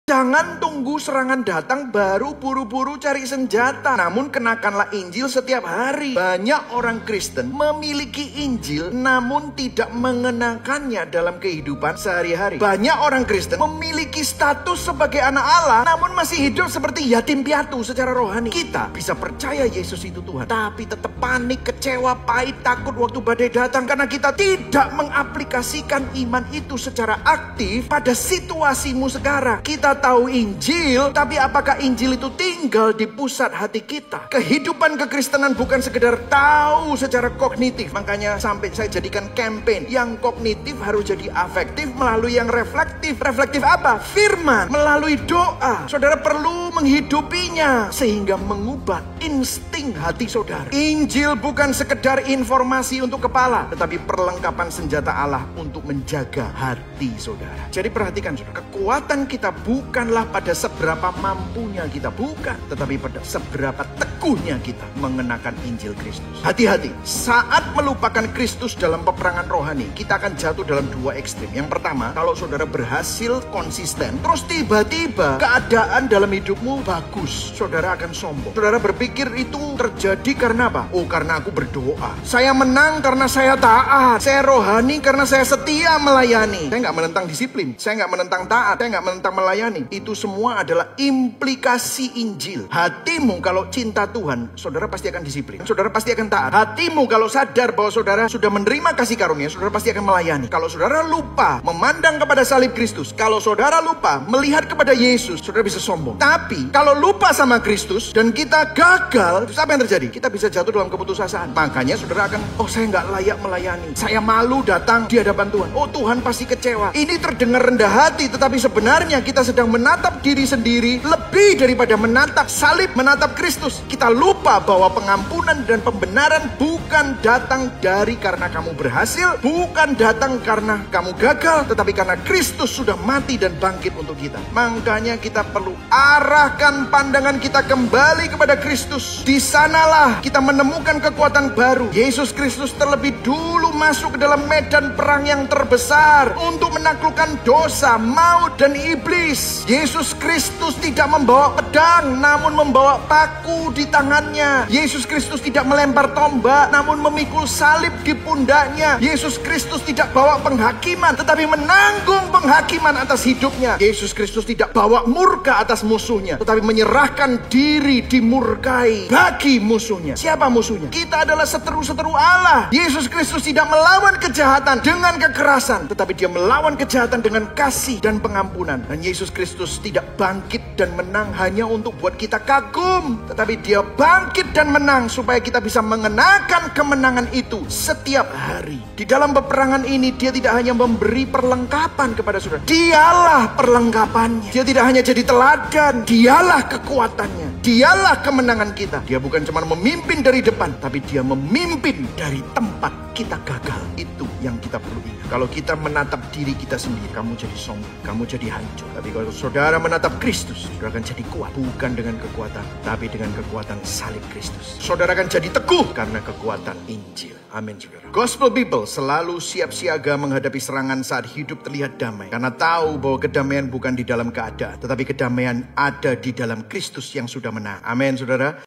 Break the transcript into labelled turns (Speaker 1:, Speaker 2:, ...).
Speaker 1: Jangan tunggu serangan datang baru buru-buru cari senjata. Namun kenakanlah Injil setiap hari. Banyak orang Kristen memiliki Injil namun tidak mengenakannya dalam kehidupan sehari-hari. Banyak orang Kristen memiliki status sebagai anak Allah namun masih hidup seperti yatim piatu secara rohani. Kita bisa percaya Yesus itu Tuhan, tapi tetap panik, kecewa, pahit, takut waktu badai datang karena kita tidak mengaplikasikan iman itu secara aktif pada situasimu sekarang. Kita tahu Injil, tapi apakah Injil itu tinggal di pusat hati kita? Kehidupan kekristenan bukan sekedar tahu secara kognitif. Makanya sampai saya jadikan campaign yang kognitif harus jadi afektif melalui yang reflektif. Reflektif apa? Firman, melalui doa. Saudara perlu menghidupinya sehingga mengubah insting hati saudara. Injil bukan sekedar informasi untuk kepala, tetapi perlengkapan senjata Allah untuk menjaga hati saudara. Jadi perhatikan saudara, kekuatan kita bukanlah pada seberapa mampunya kita, bukan, tetapi pada seberapa teguhnya kita mengenakan Injil Kristus. Hati-hati, saat melupakan Kristus dalam peperangan rohani, kita akan jatuh dalam dua ekstrim. Yang pertama, kalau saudara berhasil konsisten, terus tiba-tiba keadaan dalam hidupmu bagus, saudara akan sombong. Saudara berpikir itu terjadi karena apa? Oh, karena aku berdoa. Saya menang karena saya taat. Saya rohani karena saya setia melayani. Saya nggak menentang disiplin, saya nggak menentang taat, saya nggak menentang melayani. Itu semua adalah implikasi Injil. Hatimu kalau cinta Tuhan, saudara pasti akan disiplin. Saudara pasti akan taat. Hatimu kalau sadar bahwa saudara sudah menerima kasih karunia, saudara pasti akan melayani. Kalau saudara lupa memandang kepada salib Kristus, kalau saudara lupa melihat kepada Yesus, saudara bisa sombong. Tapi kalau lupa sama Kristus dan kita gagal, terus apa yang terjadi? Kita bisa jatuh dalam keputusasaan. Makanya saudara akan, oh saya nggak layak melayani, saya malu datang di hadapan Tuhan. Oh Tuhan pasti kecewa. Ini terdengar rendah hati, tetapi sebenarnya kita sedang menatap diri sendiri lebih daripada menatap salib, menatap Kristus. Kita lupa bahwa pengampunan dan pembenaran bukan datang dari karena kamu berhasil, bukan datang karena kamu gagal, tetapi karena Kristus sudah mati dan bangkit untuk kita. Makanya kita perlu arahkan pandangan kita kembali kepada Kristus. Di sanalah kita menemukan kekuatan baru. Yesus Kristus terlebih dulu masuk ke dalam medan perang yang terbesar untuk menaklukkan dosa, maut, dan iblis. Yesus Kristus tidak membawa pedang, namun membawa paku di tangannya. Yesus Kristus tidak melempar tombak, namun memikul salib di pundaknya. Yesus Kristus tidak bawa penghakiman, tetapi menanggung penghakiman atas hidupnya. Yesus Kristus tidak bawa murka atas musuhnya, tetapi menyerahkan diri dimurkai bagi musuhnya. Siapa musuhnya? Kita adalah seteru-seteru Allah. Yesus Kristus tidak melawan kejahatan dengan kekerasan, tetapi dia melawan kejahatan dengan kasih dan pengampunan. Dan Yesus Kristus tidak bangkit dan menang hanya untuk buat kita kagum, tetapi dia bangkit dan menang supaya kita bisa mengenakan kemenangan itu setiap hari. Di dalam peperangan ini dia tidak hanya memberi perlengkapan kepada saudara, dialah perlengkapannya. Dia tidak hanya jadi teladan, dialah kekuatannya, dialah kemenangan kita. Dia bukan cuma memimpin dari depan, tapi dia memimpin dari tempat kita gagal. Itu yang kita perlu ingat. Kalau kita menatap diri kita sendiri, kamu jadi sombong, kamu jadi hancur. Tapi kalau saudara menatap Kristus, saudara akan jadi kuat. Bukan dengan kekuatan, tapi dengan kekuatan salib Kristus. Saudara akan jadi teguh karena kekuatan Injil. Amin saudara. Gospel people selalu siap siaga menghadapi serangan saat hidup terlihat damai. Karena tahu bahwa kedamaian bukan di dalam keadaan, tetapi kedamaian ada di dalam Kristus yang sudah menang. Amin saudara.